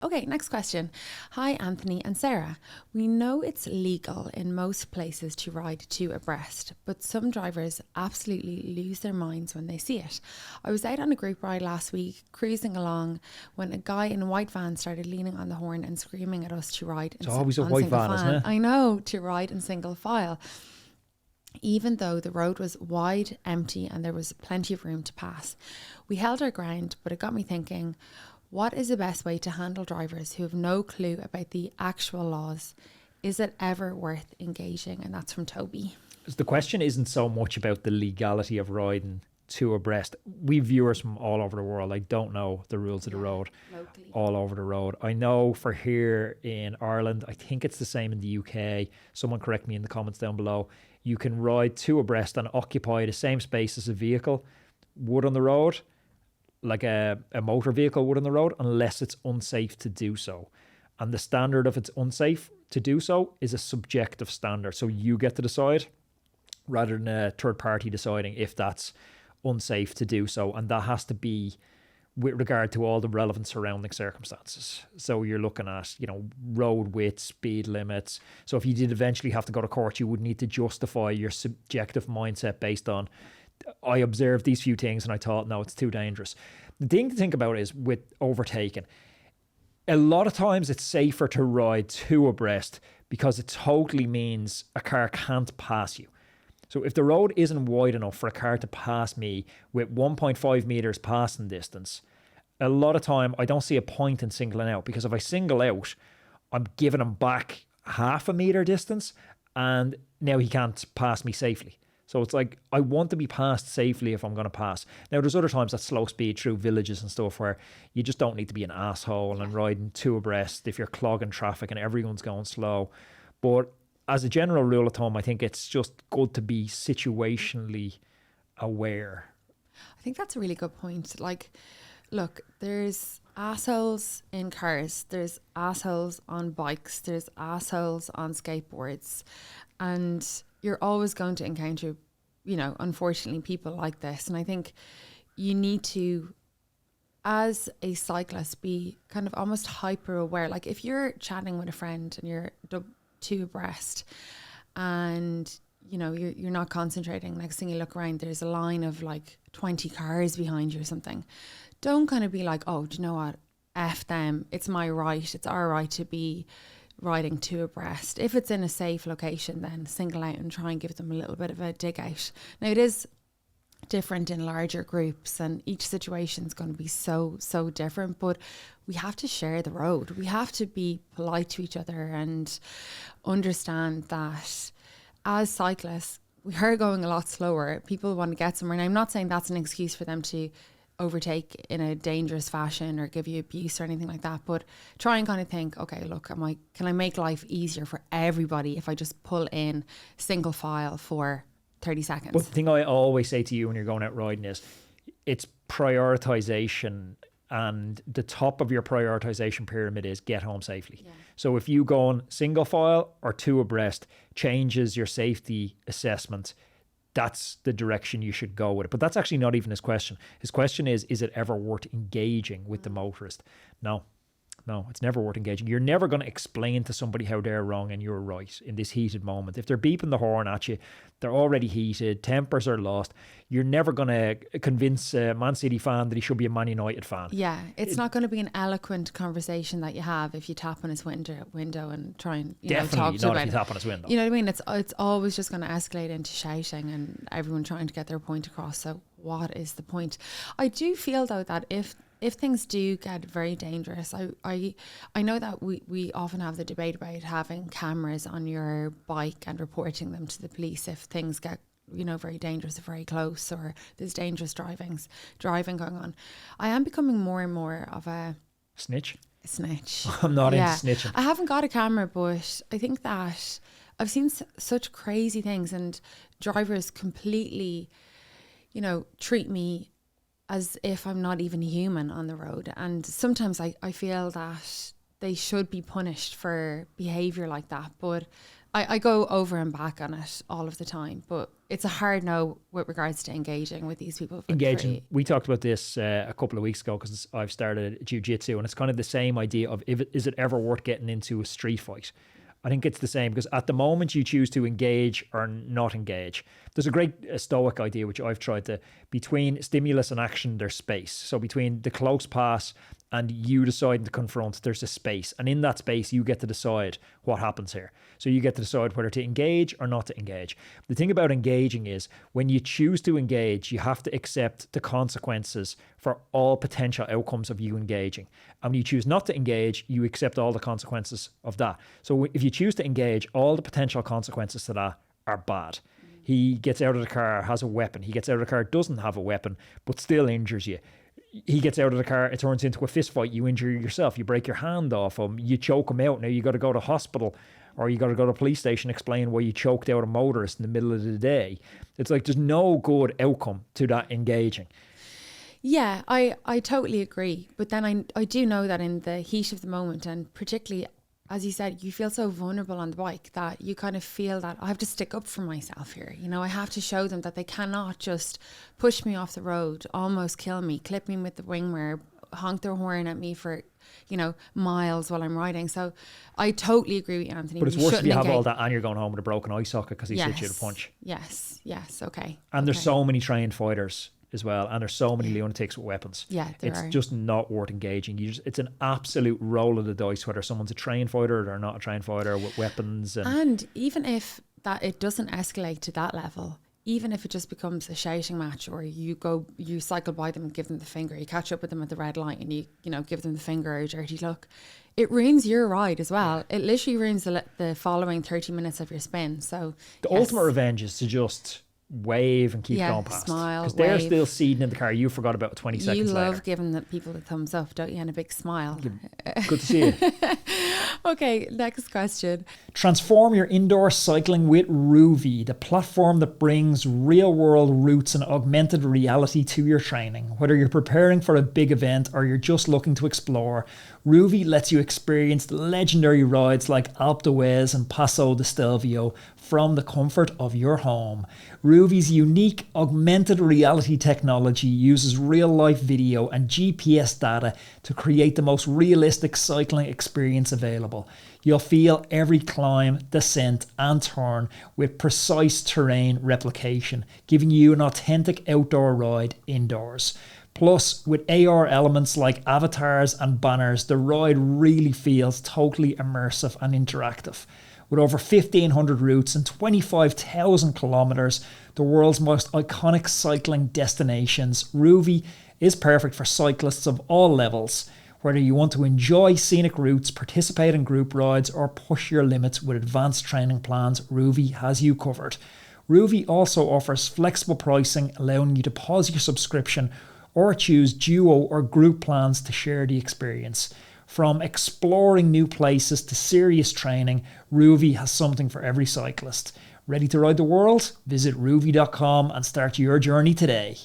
Okay, next question. Hi, Anthony and Sarah. We know it's legal in most places to ride two abreast, but some drivers absolutely lose their minds when they see it. I was out on a group ride last week, cruising along, when a guy in a white van started leaning on the horn and screaming at us to ride It's always a white van, isn't it? I know, to ride in single file, even though the road was wide, empty, and there was plenty of room to pass. We held our ground, but it got me thinking, what is the best way to handle drivers who have no clue about the actual laws? Is it ever worth engaging? And that's from Toby. The question isn't so much about the legality of riding two abreast. We have viewers from all over the world. I don't know the rules of the road locally. all over the road. I know for here in Ireland, I think it's the same in the UK. Someone correct me in the comments down below. You can ride two abreast and occupy the same space as a vehicle would on the road, like a motor vehicle would on the road, unless it's unsafe to do so. And the standard of it's unsafe to do so is a subjective standard. So you get to decide rather than a third party deciding if that's unsafe to do so. And that has to be with regard to all the relevant surrounding circumstances. So you're looking at, road width, speed limits. So if you did eventually have to go to court, you would need to justify your subjective mindset based on, I observed these few things and I thought, no, it's too dangerous. The thing to think about is with overtaking, a lot of times it's safer to ride two abreast because it totally means a car can't pass you. So if the road isn't wide enough for a car to pass me with 1.5 meters passing distance, a lot of time I don't see a point in singling out, because if I single out, I'm giving him back half a meter distance and now he can't pass me safely. So it's like, I want to be passed safely if I'm going to pass. Now, there's other times that slow speed through villages and stuff where you just don't need to be an asshole and riding two abreast if you're clogging traffic and everyone's going slow. But as a general rule of thumb, I think it's just good to be situationally aware. I think that's a really good point. Like, look, there's assholes in cars, there's assholes on bikes, there's assholes on skateboards, and you're always going to encounter, unfortunately, people like this. And I think you need to, as a cyclist, be kind of almost hyper aware. Like if you're chatting with a friend and you're two abreast and, you're not concentrating, next thing you look around, there's a line of like 20 cars behind you or something. Don't kind of be like, oh, do you know what? F them. It's my right. It's our right to be riding two abreast. If it's in a safe location, then single out and try and give them a little bit of a dig out. Now it is different in larger groups and each situation is going to be so different, but we have to share the road. We have to be polite to each other and understand that as cyclists we are going a lot slower. People want to get somewhere, and I'm not saying that's an excuse for them to overtake in a dangerous fashion or give you abuse or anything like that, but try and kind of think, okay, look, can I make life easier for everybody if I just pull in single file for 30 seconds? But the thing I always say to you when you're going out riding is it's prioritization, and the top of your prioritization pyramid is get home safely. Yeah. So if you go on single file or two abreast changes your safety assessment, that's the direction you should go with it. But that's actually not even his question. His question is it ever worth engaging with the motorist? No, it's never worth engaging. You're never going to explain to somebody how they're wrong and you're right in this heated moment. If they're beeping the horn at you, they're already heated, tempers are lost. You're never going to convince a Man City fan that he should be a Man United fan. Yeah, it's not going to be an eloquent conversation that you have if you tap on his window and try and talk to him about it. Definitely not if you tap on his window. You know what I mean? It's always just going to escalate into shouting and everyone trying to get their point across. So what is the point? I do feel though that if things do get very dangerous, I know that we often have the debate about having cameras on your bike and reporting them to the police if things get very dangerous or very close, or there's dangerous driving going on. I am becoming more and more of a snitch. I'm not into snitching. I haven't got a camera, but I think that I've seen such crazy things, and drivers completely treat me as if I'm not even human on the road. And sometimes I feel that they should be punished for behaviour like that. But I go over and back on it all of the time. But it's a hard no with regards to engaging with these people. Engaging. We talked about this a couple of weeks ago because I've started jiu-jitsu, and it's kind of the same idea of is it ever worth getting into a street fight? I think it's the same because at the moment you choose to engage or not engage. There's a great Stoic idea, which I've tried to, between stimulus and action, there's space. So between the close pass and you deciding to confront, there's a space. And in that space, you get to decide what happens here. So you get to decide whether to engage or not to engage. The thing about engaging is when you choose to engage, you have to accept the consequences for all potential outcomes of you engaging. And when you choose not to engage, you accept all the consequences of that. So if you choose to engage, all the potential consequences to that are bad. He gets out of the car, has a weapon. He gets out of the car, doesn't have a weapon, but still injures you. He gets out of the car, it turns into a fist fight. You injure yourself. You break your hand off him. You choke him out. Now you got to go to hospital or you got to go to a police station, explain why you choked out a motorist in the middle of the day. It's like there's no good outcome to that engaging. Yeah, I totally agree. But then I do know that in the heat of the moment, and particularly, as you said, you feel so vulnerable on the bike that you kind of feel that I have to stick up for myself here. You know, I have to show them that they cannot just push me off the road, almost kill me, clip me with the wing mirror, honk their horn at me for, you know, miles while I'm riding. So I totally agree with you, Anthony. But it's worse if you have all that and you're going home with a broken eye socket because he hit you with a punch. Yes, okay. And there's so many trained fighters as well, and there's so many lunatics with weapons. Yeah, it's just not worth engaging. It's an absolute roll of the dice whether someone's a trained fighter or not a trained fighter with weapons. And even if that it doesn't escalate to that level, even if it just becomes a shouting match, or you cycle by them and give them the finger, you catch up with them at the red light and you give them the finger or a dirty look, it ruins your ride as well. It literally ruins the following 30 minutes of your spin. So the ultimate revenge is to just wave and keep going past. Smile, because they're still seated in the car. You forgot about 20 seconds later. You love giving the people the thumbs up, don't you? And a big smile. Good to see you. Okay, next question. Transform your indoor cycling with Rouvy, the platform that brings real-world routes and augmented reality to your training. Whether you're preparing for a big event or you're just looking to explore, Rouvy lets you experience legendary rides like Alpe and Passo de Stelvio from the comfort of your home. Rouvy's unique augmented reality technology uses real-life video and GPS data to create the most realistic cycling experience available. You'll feel every climb, descent and turn with precise terrain replication, giving you an authentic outdoor ride indoors. Plus, with AR elements like avatars and banners, the ride really feels totally immersive and interactive. With over 1,500 routes and 25,000 kilometres, the world's most iconic cycling destinations, Rouvy is perfect for cyclists of all levels. Whether you want to enjoy scenic routes, participate in group rides, or push your limits with advanced training plans, Rouvy has you covered. Rouvy also offers flexible pricing, allowing you to pause your subscription or choose duo or group plans to share the experience. From exploring new places to serious training, Rouvy has something for every cyclist. Ready to ride the world? Visit rouvy.com and start your journey today.